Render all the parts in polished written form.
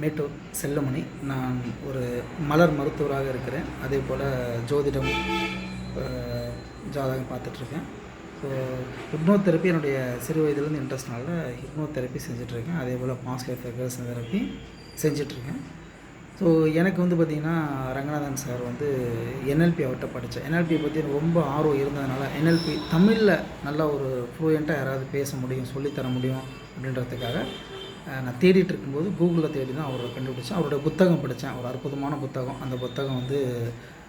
மேட்டூர் செல்லுமணி. நான் ஒரு மலர் மருத்துவராக இருக்கிறேன். அதே போல் ஜோதிடம், ஜாதகம் பார்த்துட்ருக்கேன். ஸோ ஹிப்னோதெரப்பி என்னுடைய சிறு வயதுலேருந்து இன்ட்ரெஸ்ட்னால ஹிப்னோதெரப்பி செஞ்சிட்ருக்கேன். அதே போல் பாஸ்ட் லைஃப் ரெக்ரெஷன் தெரப்பி செஞ்சிட்ருக்கேன். ஸோ எனக்கு வந்து பார்த்திங்கன்னா ரங்கநாதன் சார் வந்து என்எல்பி அவர்கிட்ட படித்தேன். என்எல்பியை பற்றி எனக்கு ரொம்ப ஆர்வம் இருந்ததுனால என்எல்பி தமிழில் நல்லா ஒரு ஃப்ளூயண்ட்டாக யாராவது பேச முடியும், சொல்லித்தர முடியும் அப்படின்றதுக்காக நான் தேடிட்டு இருக்கும்போது கூகுளில் தேடி தான் அவரை கண்டுபிடிச்சேன். அவரோட புத்தகம் படித்தேன். ஒரு அற்புதமான புத்தகம். அந்த புத்தகம் வந்து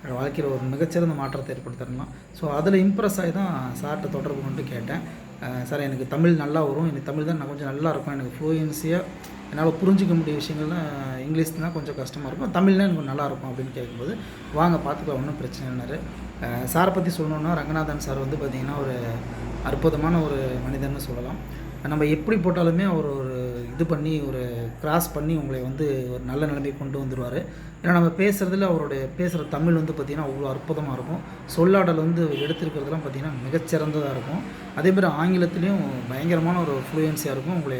என்னோடய வாழ்க்கையில் ஒரு மிகச்சிறந்த மாற்றத்தை ஏற்படுத்தலாம். ஸோ அதில் இம்ப்ரெஸ் ஆகி தான் சார்கிட்ட தொடர்பு கொண்டு கேட்டேன். சார் எனக்கு தமிழ் நல்லா வரும், எனக்கு தமிழ் தான் நான் கொஞ்சம் நல்லா இருக்கும், எனக்கு ஃப்ளூயன்சியாக என்னால் புரிஞ்சிக்க முடிய விஷயங்கள்லாம் இங்கிலீஷ்னால் கொஞ்சம் கஷ்டமாக இருக்கும், தமிழ்னா எனக்கு நல்லாயிருக்கும் அப்படின்னு கேட்கும்போது வாங்க பார்த்துக்கலாம், ஒன்றும் பிரச்சனை இல்லைனாரு. சாரை பற்றி சொல்லணுன்னா ரங்கநாதன் சார் வந்து பார்த்திங்கன்னா ஒரு அற்புதமான ஒரு மனிதன்னு சொல்லலாம். நம்ம எப்படி போட்டாலுமே அவர் ஒரு இது பண்ணி ஒரு கிராஸ் பண்ணி உங்களை வந்து ஒரு நல்ல நிலைமை கொண்டு வந்துடுவார். ஏன்னா நம்ம பேசுகிறதுல அவருடைய பேசுகிற தமிழ் வந்து பார்த்திங்கன்னா அவ்வளோ அற்புதமாக இருக்கும். சொல்லாடல் வந்து எடுத்துருக்கிறதுலாம் பார்த்திங்கன்னா மிகச்சிறந்ததாக இருக்கும். அதேமாதிரி ஆங்கிலத்துலேயும் பயங்கரமான ஒரு ஃப்ளூயன்சியாக இருக்கும். உங்களை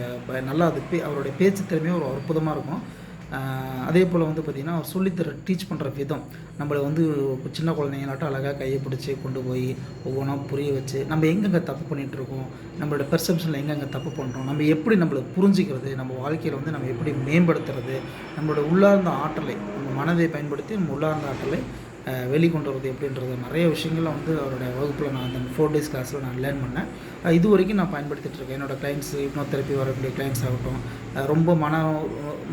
நல்லா அது அவருடைய பேச்சு திறமையும் ஒரு அற்புதமாக இருக்கும். அதே போல் வந்து பார்த்திங்கன்னா அவர் சொல்லித்தர டீச் பண்ணுற விதம் நம்மளை வந்து சின்ன குழந்தைங்களாட்டம் அழகாக கையை பிடிச்சி கொண்டு போய் ஒவ்வொன்றா புரிய வச்சு நம்ம எங்கெங்கே தப்பு பண்ணிகிட்ருக்கோம், நம்மளோட பெர்செப்ஷனில் எங்கெங்கே தப்பு பண்ணுறோம், நம்ம எப்படி நம்மளை புரிஞ்சிக்கிறது, நம்ம வாழ்க்கையில் வந்து நம்ம எப்படி மேம்படுத்துறது, நம்மளோட உள்ளார்ந்த ஆற்றலை, நம்ம மனதை பயன்படுத்தி நம்ம உள்ளார்ந்த ஆற்றலை வெளிக்கொண்டு வருது எப்படின்றது நிறைய விஷயங்கள்லாம் வந்து அவருடைய வகுப்பில் நான் அந்த 4 days கிளாஸில் நான் லேர்ன் பண்ணேன். இது வரைக்கும் நான் பயன்படுத்திகிட்ருக்கேன். என்னோடய கிளைண்ட்ஸ் ஹிப்னோதெரப்பி வரக்கூடிய கிளைண்ட்ஸ் ஆகட்டும், ரொம்ப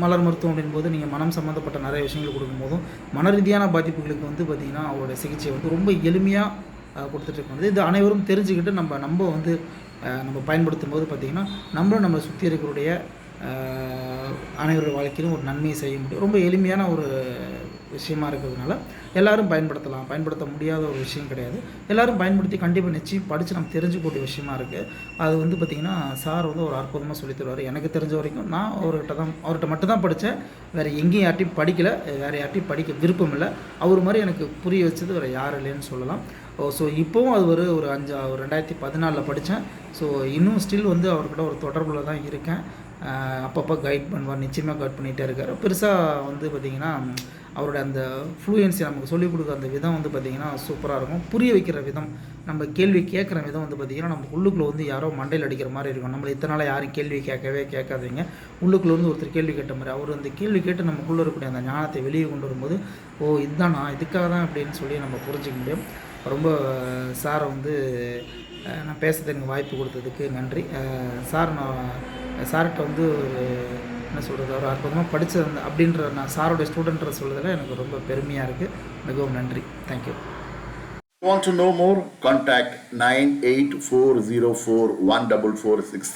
மலர் மருத்துவம் அப்படின்போது நீங்கள் மனம் சம்மந்தப்பட்ட நிறைய விஷயங்கள் கொடுக்கும்போதும் மன ரீதியான பாதிப்புகளுக்கு வந்து பார்த்திங்கன்னா அவருடைய சிகிச்சை வந்து ரொம்ப எளிமையாக கொடுத்துட்ருக்கோம். இது அனைவரும் தெரிஞ்சுக்கிட்டு நம்ம வந்து நம்ம பயன்படுத்தும் போது பார்த்திங்கன்னா நம்மளும் நம்மளை சுற்றி இருக்கிறடைய அனைவருடைய வாழ்க்கையிலும் ஒரு நன்மையை செய்ய முடியும். ரொம்ப எளிமையான ஒரு விஷயமா இருக்கிறதுனால எல்லோரும் பயன்படுத்தலாம். பயன்படுத்த முடியாத ஒரு விஷயம் கிடையாது. எல்லோரும் பயன்படுத்தி கண்டிப்பாக நிச்சயம் படித்து நம்ம தெரிஞ்சுக்கூடிய விஷயமா இருக்குது. அது வந்து பார்த்திங்கன்னா சார் வந்து ஒரு அற்புதமாக சொல்லி தருவார். எனக்கு தெரிஞ்ச வரைக்கும் நான் அவர்கிட்ட மட்டும் தான் படித்தேன். வேறு எங்கேயும் யார்ட்டையும் படிக்கலை, வேறு யார்ட்டையும் படிக்க விருப்பம் இல்லை. அவர் மாதிரி எனக்கு புரிய வச்சது வேறு யாரும் இல்லைன்னு சொல்லலாம். ஸோ இப்போவும் அது ஒரு 2014 படித்தேன். ஸோ இன்னும் ஸ்டில் வந்து அவர்கிட்ட ஒரு தொடர்பில் தான் இருக்கேன். அப்பப்போ கைட் பண்ணுவார், நிச்சயமாக கைட் பண்ணிகிட்டே இருக்கார். பெருசாக வந்து பார்த்திங்கன்னா அவரோட அந்த ஃப்ளூயன்சி நமக்கு சொல்லிக் கொடுக்குற அந்த விதம் வந்து பார்த்திங்கன்னா சூப்பராக இருக்கும். புரிய வைக்கிற விதம், நம்ம கேள்வி கேட்குற விதம் வந்து பார்த்திங்கன்னா நம்ம உள்ளுக்குள்ளே வந்து யாரோ மண்டையில் அடிக்கிற மாதிரி இருக்கும். நம்மளை இத்தனை நாள் யாரும் கேள்வி கேட்காதீங்க. உள்ளுக்குள்ளே வந்து ஒருத்தர் கேள்வி கேட்ட மாதிரி அவர் அந்த கேள்வி கேட்டு நமக்குள்ளே இருக்கக்கூடிய அந்த ஞானத்தை வெளியே கொண்டு வரும்போது இதுதானா, இதுக்காக தான் அப்படின்னு சொல்லி நம்ம புரிஞ்சிக்க முடியும். ரொம்ப சாரை வந்து நான் பேசுறது எனக்கு வாய்ப்பு கொடுத்ததுக்கு நன்றி. சார்கிட்ட வந்து ஒரு என்ன சொல்கிறது, ஒரு அற்புதமாக படித்தது அப்படின்ற நான் சாரோடைய ஸ்டூடெண்ட்ற சொல்கிறதுல எனக்கு ரொம்ப பெருமையாக இருக்குது. மிகவும் நன்றி. Thank you. Want to know more? Contact 9840414463.